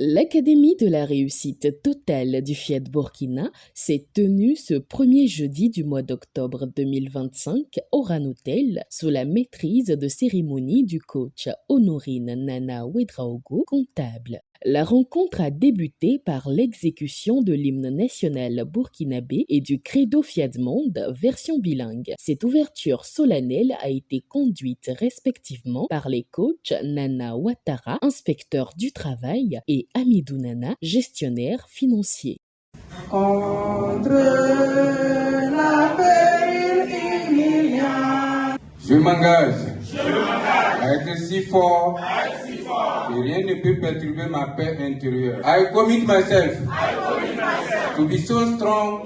L'Académie de la réussite totale du Fiat Burkina s'est tenue ce premier jeudi du mois d'octobre 2025 au Ranotel sous la maîtrise de cérémonie du coach Honorine Nana Ouedraogo, comptable. La rencontre a débuté par l'exécution de l'hymne national burkinabé et du Credo Fiat Monde version bilingue. Cette ouverture solennelle a été conduite respectivement par les coachs Nana Ouattara, inspecteur du travail, et Amidou Nana, gestionnaire financier. Contre la péril humiliante, je m'engage à être si fort que rien ne peut perturber ma paix intérieure. I commit myself to be so strong.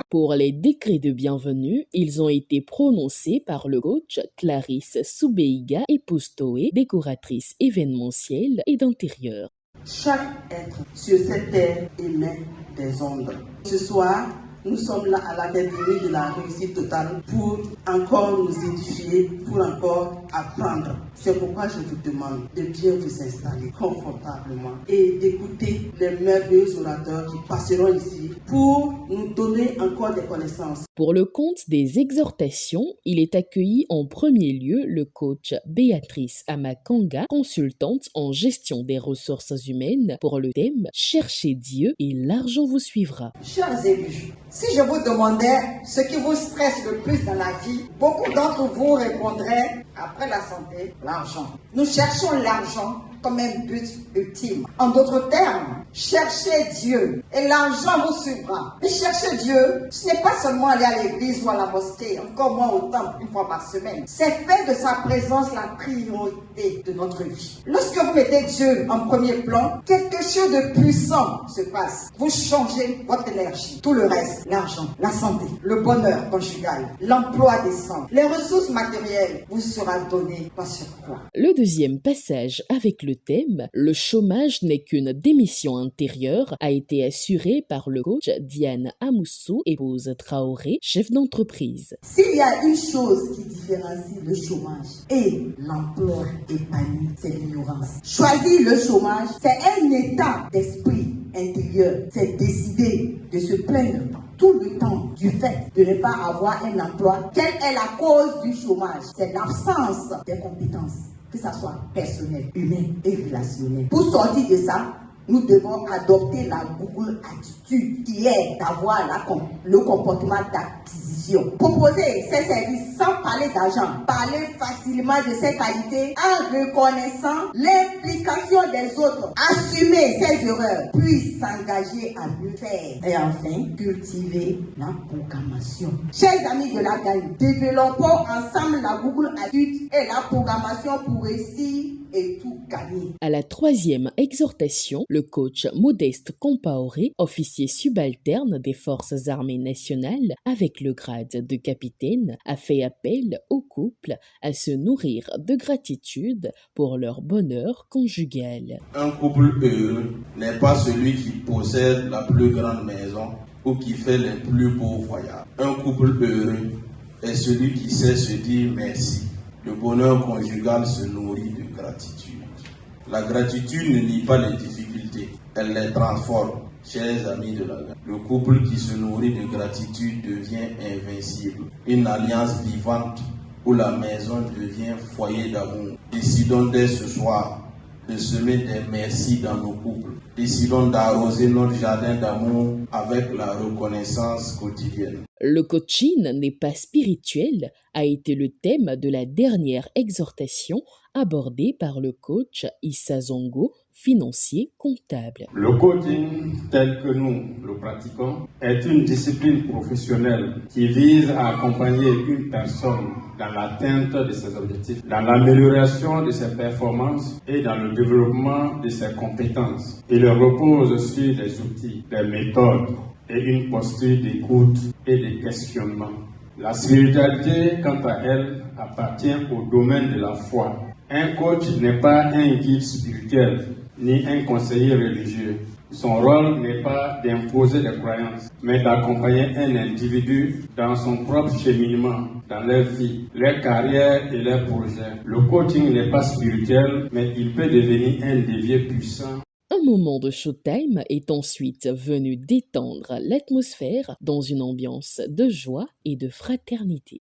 Pour les décrets de bienvenue, ils ont été prononcés par le coach Clarisse Soubeiga, épouse Toé, décoratrice événementielle et d'intérieur. chaque être sur cette terre émet des ondes. Ce soir, nous sommes là à l'Académie de la réussite totale pour encore nous édifier, pour encore apprendre. C'est pourquoi je vous demande de bien vous installer confortablement et d'écouter les merveilleux orateurs qui passeront ici pour nous donner encore des connaissances. Pour le compte des exhortations, il est accueilli en premier lieu le coach Béatrice Amakanga, consultante en gestion des ressources humaines, pour le thème « Cherchez Dieu et l'argent vous suivra ». Chers élus, si je vous demandais ce qui vous stresse le plus dans la vie, beaucoup d'entre vous répondraient, après la santé, l'argent. Nous cherchons l'argent comme un but ultime. En d'autres termes, cherchez Dieu et l'argent vous suivra. Mais chercher Dieu, ce n'est pas seulement aller à l'église ou à la mosquée, encore moins au temple une fois par semaine. C'est faire de sa présence la priorité de notre vie. Lorsque vous mettez Dieu en premier plan, quelque chose de puissant se passe. Vous changez votre énergie. Tout le reste, l'argent, la santé, le bonheur conjugal, l'emploi décent, les ressources matérielles vous sera donné par surcroît. Le deuxième passage avec le thème « Le chômage n'est qu'une démission intérieure » a été assuré par le coach Diane Amoussou, épouse Traoré, chef d'entreprise. S'il y a une chose qui différencie le chômage et l'emploi épanoui, c'est l'ignorance. Choisir le chômage, c'est un état d'esprit intérieur. C'est décider de se plaindre tout le temps du fait de ne pas avoir un emploi. Quelle est la cause du chômage? C'est l'absence des compétences, que ce soit personnelles, humaines et relationnelles. Pour sortir de ça, nous devons adopter la Google attitude qui est d'avoir le comportement d'acquisition. Proposer ces services sans parler d'argent, parler facilement de ses qualités en reconnaissant l'implication des autres, assumer ses erreurs, puis s'engager à mieux faire. Et enfin, cultiver la programmation. Chers amis de la gagne, développons ensemble la Google attitude et la programmation pour réussir et tout gagner. À la troisième exhortation, le coach Modeste Compaoré, officier subalterne des forces armées nationales avec le grade de capitaine, a fait appel aux couples à se nourrir de gratitude pour leur bonheur conjugal. Un couple heureux n'est pas celui qui possède la plus grande maison ou qui fait les plus beaux voyages. Un couple heureux est celui qui sait se dire merci. Le bonheur conjugal se nourrit de gratitude. La gratitude ne nie pas les difficultés, elle les transforme. Chers amis de la gamme, le couple qui se nourrit de gratitude devient invincible. Une alliance vivante où la maison devient foyer d'amour. Décidons dès ce soir de semer des merci dans nos couples. Décidons d'arroser notre jardin d'amour avec la reconnaissance quotidienne. Le coaching n'est pas spirituel a été le thème de la dernière exhortation abordée par le coach Issa Zongo, financier comptable. Le coaching tel que nous le pratiquons est une discipline professionnelle qui vise à accompagner une personne dans l'atteinte de ses objectifs, dans l'amélioration de ses performances et dans le développement de ses compétences. Il repose sur des outils, des méthodes et une posture d'écoute et de questionnement. La spiritualité, quant à elle, appartient au domaine de la foi. Un coach n'est pas un guide spirituel ni un conseiller religieux. Son rôle n'est pas d'imposer des croyances, mais d'accompagner un individu dans son propre cheminement, dans leur vie, leur carrière et leurs projets. Le coaching n'est pas spirituel, mais il peut devenir un levier puissant. Un Un moment de showtime est ensuite venu détendre l'atmosphère dans une ambiance de joie et de fraternité.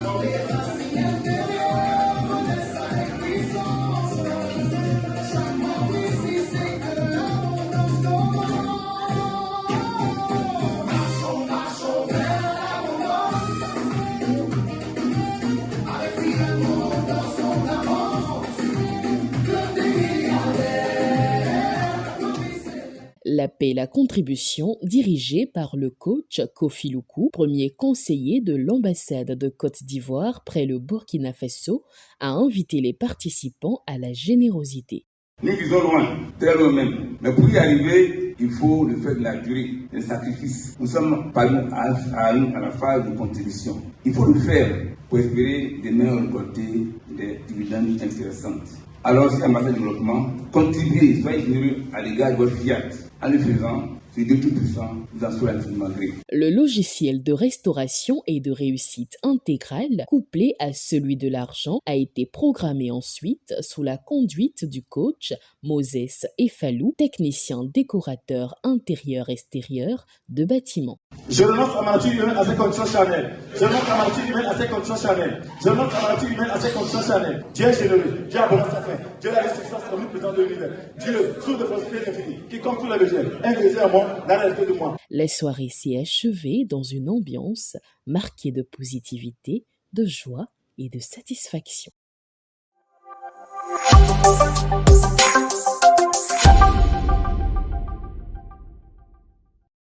L'appel à contribution dirigé par le coach Kofi Luku, premier conseiller de l'ambassade de Côte d'Ivoire près le Burkina Faso, a invité les participants à la générosité. Nous vivons loin, très loin même. Mais pour y arriver, il faut le faire de la durée, des sacrifices. Nous sommes parvenus à la phase de contribution. Il faut le faire pour espérer demain récolter des dividendes intéressantes. Alors, si l'ambassade de développement, contribuez, soyez généreux à l'égard de votre fiat. En le faisant, c'est de tout puissant, vous en serez infiniment gré. Le logiciel de restauration et de réussite intégrale, couplé à celui de l'argent, a été programmé ensuite sous la conduite du coach Moses Efalou, technicien décorateur intérieur-extérieur de bâtiments. Je renonce à ma nature humaine à ses conditions charnelles. Je renonce à ma nature humaine à ses conditions charnelles. Je renonce à ma nature humaine à ses conditions charnelles. Dieu est généreux, Dieu a abondance sa fin. Dieu est la restriction omniprésente de l'univers. Dieu, source de prospérité infinie, quiconque tout le végèle, ingrédient à moi, n'a la de moi. La soirée s'est achevée dans une ambiance marquée de positivité, de joie et de satisfaction.